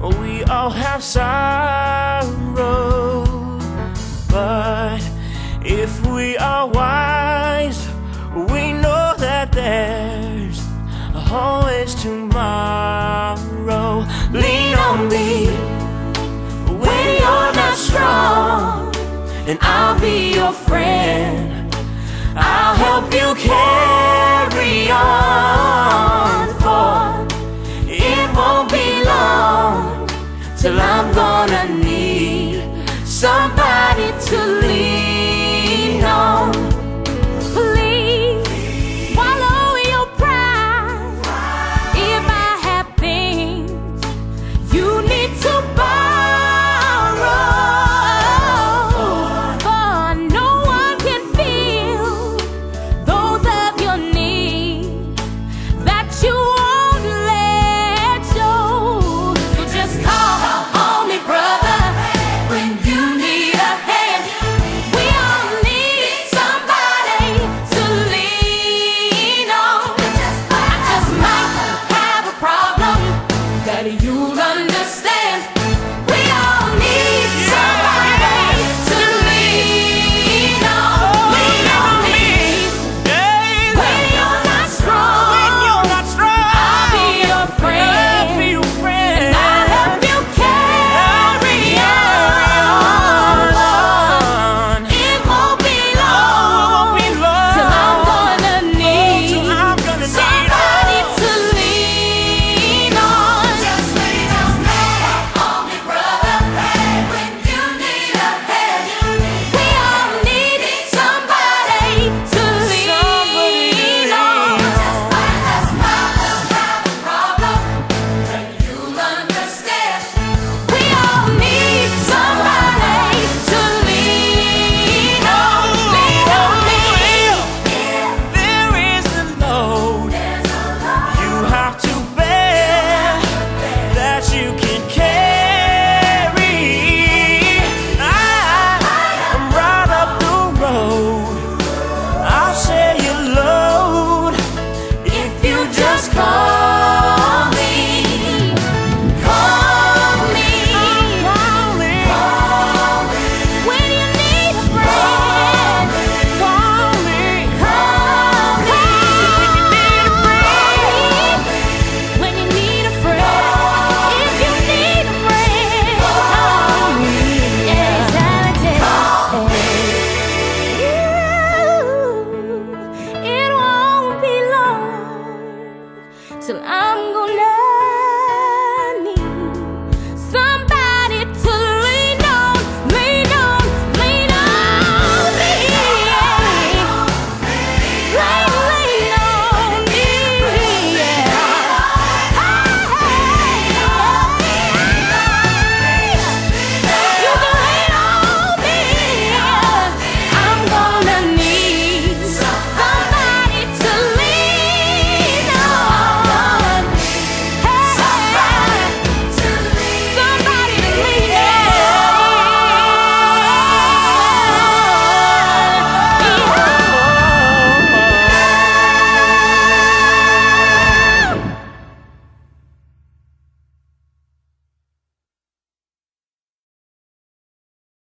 We all have sorrow, but if we are wise, we know that there's always tomorrow. Lean on me when you're not strong, and I'll be your friend. I'll help you carry on, for it won't be long till I'm gonna need somebody to lean on. Please swallow your pride. If I have things you need to borrow, for no one can feel those of your needs that you won't let show. So just call on me, brother, when you need a hand. We all need somebody to lean on. I just might have a problem that you'll understand.